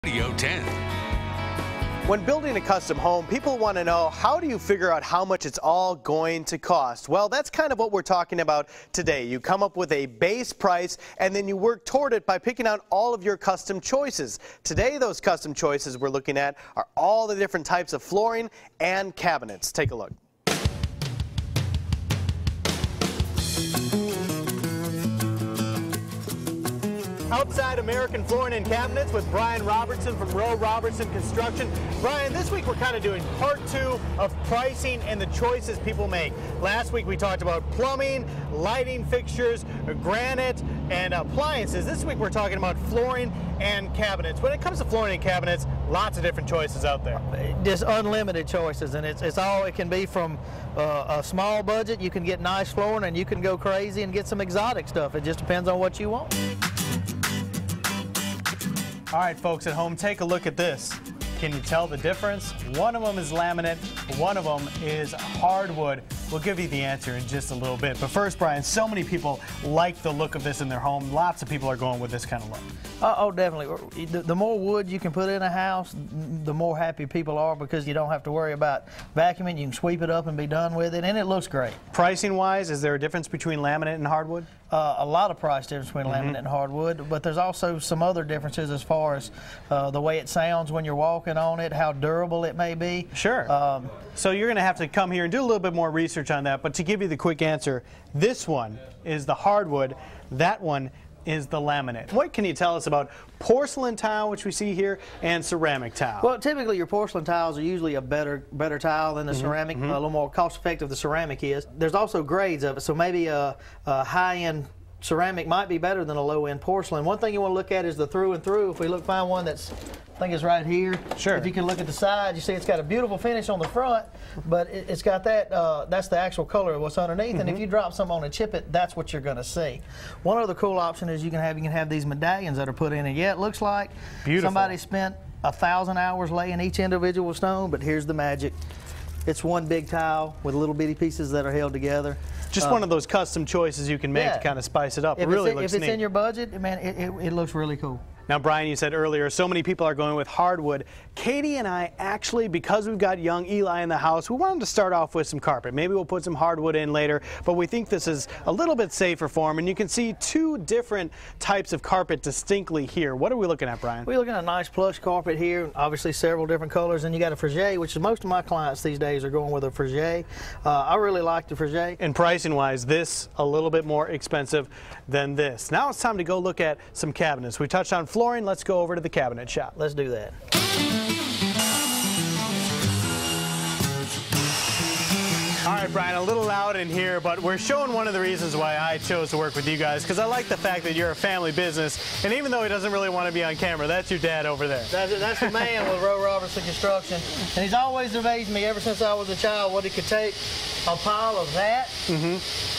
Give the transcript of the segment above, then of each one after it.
Radio 10. When building a custom home, people want to know, how do you figure out how much it's all going to cost? Well, that's kind of what we're talking about today. You come up with a base price and then you work toward it by picking out all of your custom choices. Today, those custom choices we're looking at are all the different types of flooring and cabinets. Take a look. Outside American Flooring and Cabinets with Brian Robertson from Rowe Robertson Construction. Brian, this week we're kind of doing part two of pricing and the choices people make. Last week we talked about plumbing, lighting fixtures, granite, and appliances. This week we're talking about flooring and cabinets. When it comes to flooring and cabinets, lots of different choices out there. Just unlimited choices, and it's all it can be. From a small budget, you can get nice flooring, and you can go crazy and get some exotic stuff. It just depends on what you want. All right, folks at home, take a look at this. Can you tell the difference? One of them is laminate, one of them is hardwood. We'll give you the answer in just a little bit. But first, Brian, so many people like the look of this in their home. Lots of people are going with this kind of look. Oh, definitely. The more wood you can put in a house, the more happy people are, because you don't have to worry about vacuuming. You can sweep it up and be done with it, and it looks great. Pricing-wise, is there a difference between laminate and hardwood? A lot of price difference between laminate and hardwood, but there's also some other differences as far as the way it sounds when you're walking on it, how durable it may be. Sure. So you're going to have to come here and do a little bit more research on that, but to give you the quick answer, this one is the hardwood, that one is the laminate. What can you tell us about porcelain tile, which we see here, and ceramic tile? Well, typically your porcelain tiles are usually a better tile than the ceramic. A little more cost effective the ceramic is. There's also grades of it, so maybe a high-end ceramic might be better than a low-end porcelain. One thing you want to look at is the through and through. If we find one that's, I think it's right here. Sure. If you can look at the side, you see it's got a beautiful finish on the front, but it's got that, that's the actual color of what's underneath, and if you drop something on and chip it, that's what you're going to see. One other cool option is you can have these medallions that are put in, and yeah, it looks like somebody spent 1,000 hours laying each individual stone, but here's the magic. It's one big tile with little bitty pieces that are held together. Just one of those custom choices you can make to kind of spice it up. It really looks neat. If it's in your budget, man, it looks really cool. Now, Brian, you said earlier, so many people are going with hardwood. Katie and I actually, because we've got young Eli in the house, we wanted to start off with some carpet. Maybe we'll put some hardwood in later, but we think this is a little bit safer for him. And you can see two different types of carpet distinctly here. What are we looking at, Brian? We're looking at a nice plush carpet here, obviously several different colors, and you got a frege, which is most of my clients these days are going with a frege. I really like the frege. And pricing-wise, this a little bit more expensive than this. Now it's time to go look at some cabinets. We touched on flooring. Let's go over to the cabinet shop. Let's do that. All right, Brian, a little loud in here, but we're showing one of the reasons why I chose to work with you guys, because I like the fact that you're a family business, and even though he doesn't really want to be on camera, that's your dad over there. That's the man with Rowe Robertson Construction, and he's always amazed me ever since I was a child what he could take a pile of that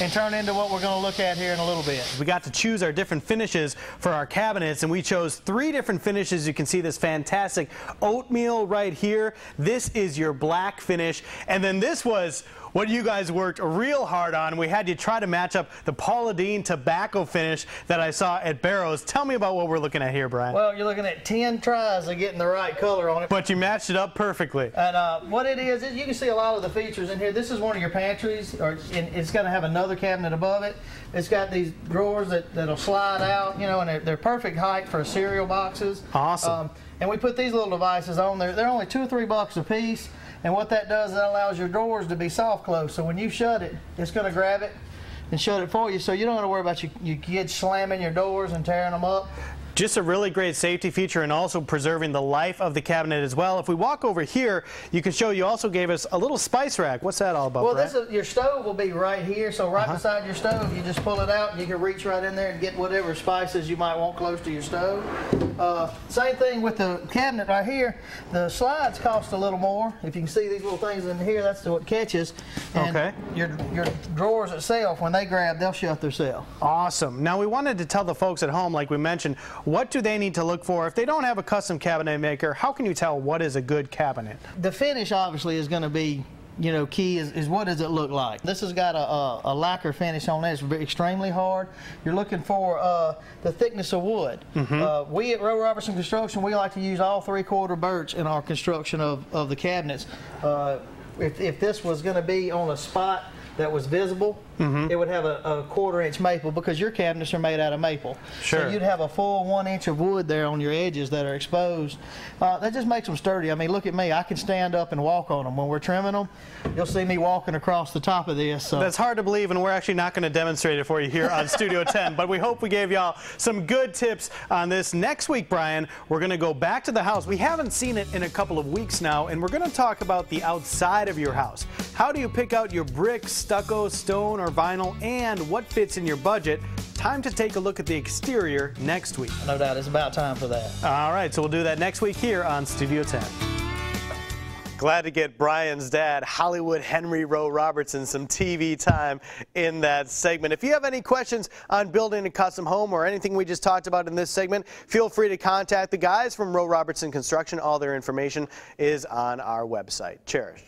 and turn into what we're going to look at here in a little bit. We got to choose our different finishes for our cabinets, and we chose 3 different finishes. You can see this fantastic oatmeal right here. This is your black finish, and then this was what you guys worked real hard on. We had you try to match up the Paula Deen tobacco finish that I saw at Barrows. Tell me about what we're looking at here, Brian. Well, you're looking at 10 tries of getting the right color on it. But you matched it up perfectly. And what it is, you can see a lot of the features in here. This is one of your pantries, it's going to have another cabinet above it. It's got these drawers that'll slide out, you know, and they're perfect height for cereal boxes. Awesome. And we put these little devices on there. They're only $2 or $3 a piece. And what that does, that allows your drawers to be soft close. So when you shut it, it's going to grab it and shut it for you. So you don't have to worry about your kids slamming your doors and tearing them up. Just a really great safety feature, and also preserving the life of the cabinet as well. If we walk over here, you can show you also gave us a little spice rack. What's that all about, Well, Brett? your stove will be right here, so right beside your stove, you just pull it out and you can reach right in there and get whatever spices you might want close to your stove. Same thing with the cabinet right here. The slides cost a little more. If you can see these little things in here, that's what catches. And your drawers itself, when they grab, they'll shut themselves. Awesome. Now, we wanted to tell the folks at home, like we mentioned, what do they need to look for? If they don't have a custom cabinet maker, how can you tell what is a good cabinet? The finish obviously is going to be key is what does it look like. This has got a lacquer finish on it. It's extremely hard. You're looking for the thickness of wood. We at Rowe Robertson Construction, we like to use all 3/4 birch in our construction of the cabinets. If this was going to be on a spot that was visible, it would have a 1/4 inch maple, because your cabinets are made out of maple. Sure. So you'd have a full 1 inch of wood there on your edges that are exposed. That just makes them sturdy. I mean, look at me. I can stand up and walk on them. When we're trimming them, you'll see me walking across the top of this. So. That's hard to believe, and we're actually not going to demonstrate it for you here on Studio 10, but we hope we gave y'all some good tips on this. Next week, Brian, we're going to go back to the house. We haven't seen it in a couple of weeks now, and we're going to talk about the outside of your house. How do you pick out your brick, stucco, stone, or vinyl, and what fits in your budget? Time to take a look at the exterior next week. No doubt, it's about time for that. All right, so we'll do that next week here on Studio 10. Glad to get Brian's dad, Hollywood Henry Rowe Robertson, some TV time in that segment. If you have any questions on building a custom home or anything we just talked about in this segment, feel free to contact the guys from Rowe Robertson Construction. All their information is on our website. Cherish.